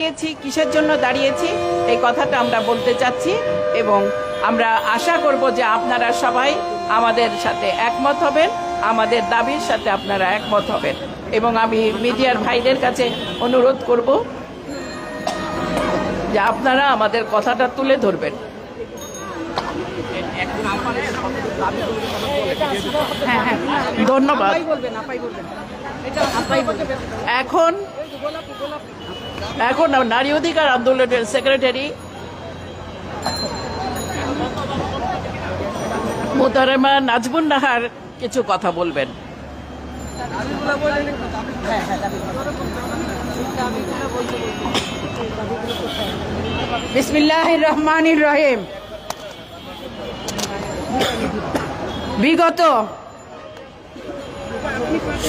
দাঁড়িয়েছি, কিসের জন্য দাঁড়িয়েছি এই কথাটা আমরা বলতে চাচ্ছি এবং আমরা আশা করব যে আপনারা সবাই আমাদের সাথে একমত হবেন, আমাদের দাবির সাথে আপনারা একমত হবেন এবং আমি মিডিয়ার ভাইদের কাছে অনুরোধ করব যে আপনারা আমাদের কথাটা তুলে ধরবেন। হ্যাঁ হ্যাঁ, ধন্যবাদ। এখন নারী অধিকার আন্দোলনের সেক্রেটারি মোহতারামা নাজমুন নাহার কিছু কথা বলবেন। বিসমিল্লাহির রহমানির রহিম। বিগত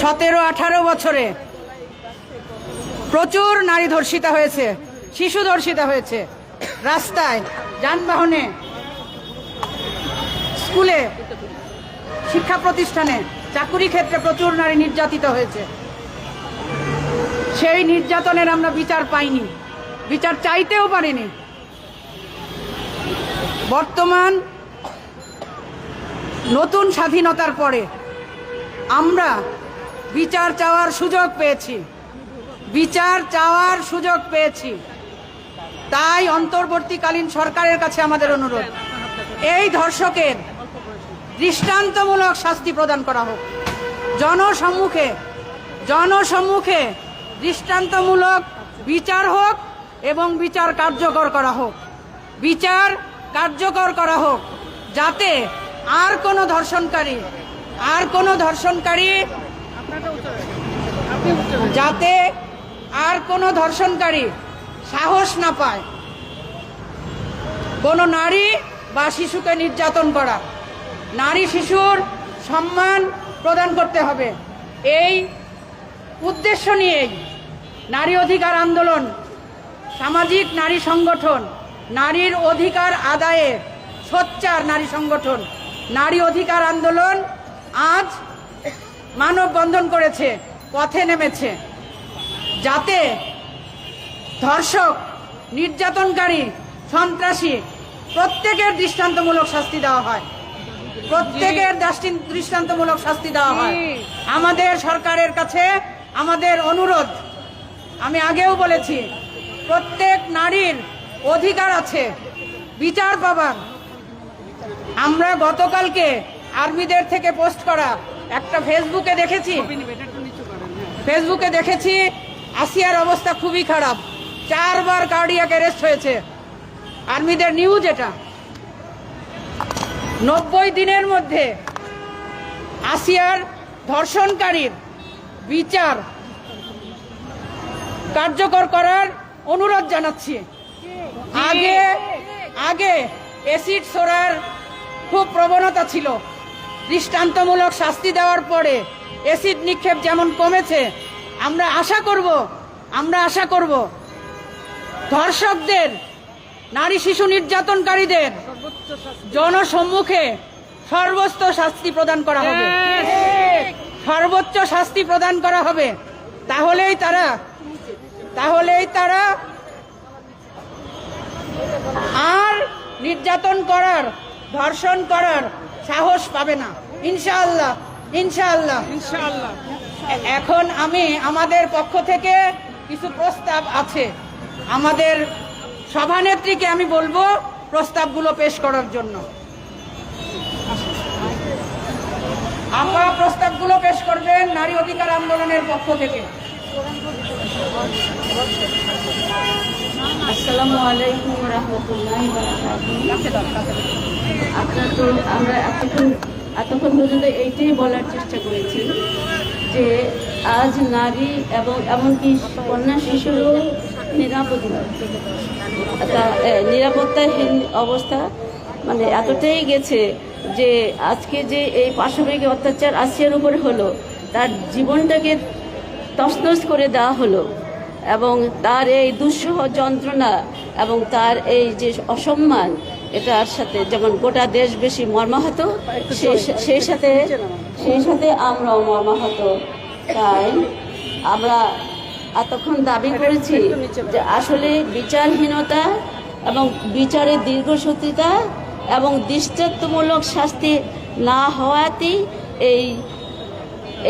17-18 বছরে প্রচুর নারী ধর্ষিতা হয়েছে, শিশু ধর্ষিতা হয়েছে, রাস্তায়, যানবাহনে, স্কুলে, শিক্ষা প্রতিষ্ঠানে, চাকুরি ক্ষেত্রে প্রচুর নারী নির্যাতিত হয়েছে। সেই নির্যাতনের আমরা বিচার পাইনি, বিচার চাইতেও পারিনি। বর্তমান নতুন স্বাধীনতার পরে আমরা বিচার চাওয়ার সুযোগ পেয়েছি, তাই অন্তর্বর্তীকালীন সরকারের কাছে আমাদের অনুরোধ, এই ধর্ষকের দৃষ্টান্তমূলক শাস্তি প্রদান করা হোক। জনসম্মুখে দৃষ্টান্তমূলক বিচার হোক এবং বিচার কার্যকর করা হোক, যাতে আর কোনো ধর্ষণকারী সাহস না পায় কোনো নারী বা শিশুকে নির্যাতন করা। নারী শিশুর সম্মান প্রদান করতে হবে। এই উদ্দেশ্য নিয়েই নারী অধিকার আন্দোলন, সামাজিক নারী সংগঠন, নারীর অধিকার আদায়ে সোচ্চার নারী সংগঠন নারী অধিকার আন্দোলন আজ মানববন্ধন করেছে, পথে নেমেছে, যাতে ধর্ষক, নির্যাতনকারী, সন্ত্রাসী প্রত্যেকের দৃষ্টান্তমূলক শাস্তি দেওয়া হয়, আমাদের সরকারের কাছে আমাদের অনুরোধ, আমি আগেও বলেছি, প্রত্যেক নারীর অধিকার আছে বিচার পাবার। আমরা গতকালকে আর্মিদের থেকে পোস্ট করা একটা ফেসবুকে দেখেছি আসিয়ার অবস্থা খুবই খারাপ, 4 বার কার্ডিয়াক অ্যারেস্ট হয়েছে। আর্মিদের নিউজ এটা। 90 দিনের মধ্যে আসিয়ার ধর্ষণকারীর বিচার কার্যকর করার অনুরোধ জানাচ্ছি। আগে অ্যাসিড ছোড়ার খুব প্রবণতা ছিল, দৃষ্টান্তমূলক শাস্তি দেওয়ার পরে অ্যাসিড নিক্ষেপ যেমন কমেছে, আমরা আশা করব ধর্ষকদের, নারী শিশু নির্যাতনকারীদের জনসম্মুখে সর্বোচ্চ শাস্তি প্রদান করা হবে। তাহলেই তারা আর নির্যাতন করার, ধর্ষণ করার সাহস পাবে না, ইনশাআল্লাহ। এখন আমাদের পক্ষ থেকে কিছু প্রস্তাব আছে, আমাদের সভানেত্রীকে আমি বলবো প্রস্তাবগুলো পেশ করার জন্য। আমরা প্রস্তাবগুলো পেশ করবেন নারী অধিকার আন্দোলনের পক্ষ থেকে। আসসালামু আলাইকুম ওয়া রাহমাতুল্লাহি ওয়া বারাকাতুহু। আমরা এতক্ষণ পর্যন্ত এইটাই বলার চেষ্টা করেছি যে আজ নারী এবং এমনকি কন্যা শিশুরও নিরাপত্তাহীন অবস্থা মানে এতটাই গেছে যে আজকে যে এই পাশবিক অত্যাচার আসিয়ার উপরে হলো, তার জীবনটাকে তছনছ করে দেওয়া হলো এবং তার এই দুঃসহ যন্ত্রণা এবং তার এই যে অসম্মান, এটার সাথে যেমন গোটা দেশ বেশি মর্মাহত, সেই সাথে আমরাও মর্মাহত। তাই আমরা এতক্ষণ দাবি করেছি যে আসলে বিচারহীনতা এবং বিচারের দীর্ঘসূত্রিতা এবং দৃষ্টান্তমূলক শাস্তি না হওয়াতেই এই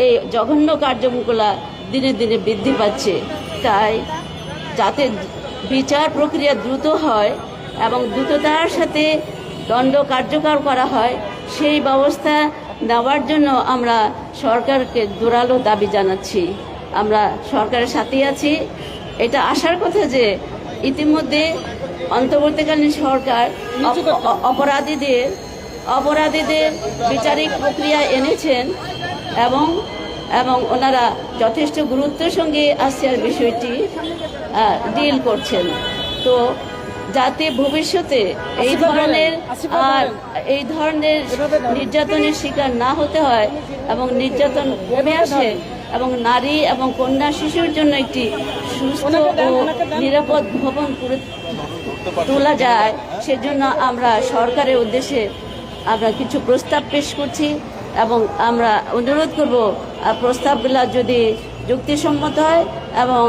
এই জঘন্য কার্যক্রমগুলো দিনে দিনে বৃদ্ধি পাচ্ছে। তাই যাতে বিচার প্রক্রিয়া দ্রুত হয় এবং দ্রুততার সাথে দণ্ড কার্যকর করা হয় সেই ব্যবস্থা নেওয়ার জন্য আমরা সরকারকে জোরালো দাবি জানাচ্ছি। আমরা সরকারের সাথেই আছি। এটা আসার কথা যে ইতিমধ্যে অন্তর্বর্তীকালীন সরকার অপরাধীদের বিচারিক প্রক্রিয়া এনেছেন এবং এবং ওনারা যথেষ্ট গুরুত্বের সঙ্গে আসিয়ার বিষয়টি ডিল করছেন। তো যাতে ভবিষ্যতে এই ধরনের নির্যাতনের শিকার না হতে হয় এবং নির্যাতন কমে আসে এবং নারী এবং কন্যা শিশুর জন্য একটি সুস্থ ও নিরাপদ ভবন করে তোলা যায়, সেজন্য আমরা সরকারের উদ্দেশ্যে আমরা কিছু প্রস্তাব পেশ করছি এবং আমরা অনুরোধ করব প্রস্তাবগুলো যদি যুক্তিসম্মত হয় এবং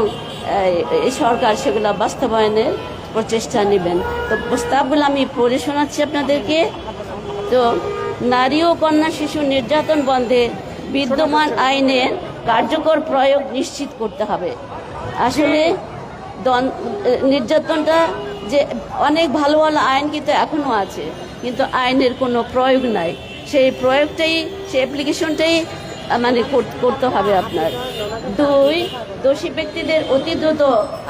এই সরকার সেগুলো বাস্তবায়নের প্রচেষ্টা নেবেন। তো প্রস্তাবগুলো আমি পড়ে শোনাচ্ছি আপনাদেরকে। তো নারী ও কন্যা শিশু নির্যাতন বন্ধে বিদ্যমান আইনের কার্যকর প্রয়োগ নিশ্চিত করতে হবে। আসলে নির্যাতনটা যে অনেক ভালো ভালো আইন কিন্তু এখনও আছে, কিন্তু আইনের কোনো প্রয়োগ নাই। সেই প্রয়োগটাই, সেই অ্যাপ্লিকেশনটাই মানে করতে হবে আপনার। 2, দোষী ব্যক্তিদের অতি দ্রুত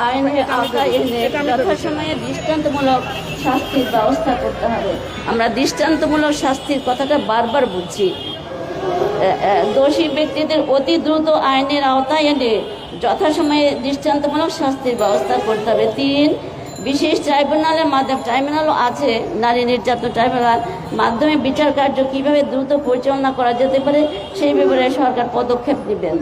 আইনের আওতায় এনে যথাসময়ে দৃষ্টান্তমূলক শাস্তির ব্যবস্থা করতে হবে। আমরা দৃষ্টান্তমূলক শাস্তির কথাটা বারবার বলছি। দোষী ব্যক্তিদের অতি দ্রুত আইনের আওতায় এনে যথাসময়ে দৃষ্টান্তমূলক শাস্তির ব্যবস্থা করতে হবে। 3, বিশেষ ট্রাইব্যুনালও আছে, নারী নির্যাতন ট্রাইব্যুনাল মাধ্যমে বিচার কার্য কীভাবে দ্রুত পরিচালনা করা যেতে পারে সেই ব্যাপারে সরকার পদক্ষেপ নেবেন।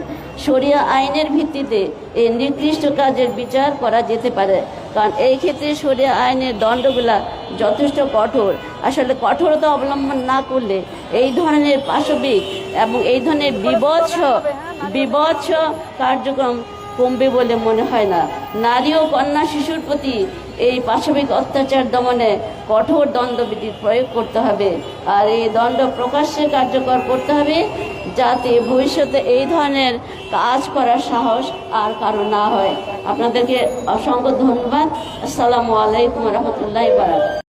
শরিয়া আইনের ভিত্তিতে এই নির্দিষ্ট কাজের বিচার করা যেতে পারে, কারণ এই ক্ষেত্রে শরিয়া আইনের দণ্ডগুলা যথেষ্ট কঠোর। আসলে কঠোরতা অবলম্বন না করলে এই ধরনের পাশবিক এবং এই ধরনের বিভৎস কার্যক্রম কমবে বলে মনে হয় না। নারী ও কন্যা শিশুর প্রতি এই পাশবিক অত্যাচার দমনে কঠোর দণ্ডবিধির প্রয়োগ করতে হবে, আর এই দণ্ড প্রকাশ্যে কার্যকর করতে হবে যাতে ভবিষ্যতে এই ধরনের কাজ করার সাহস আর কারো না হয়। আপনাদেরকে অসংখ্য ধন্যবাদ। আসসালামু আলাইকুম রহমতুল্লাহ বারাকাতুহু।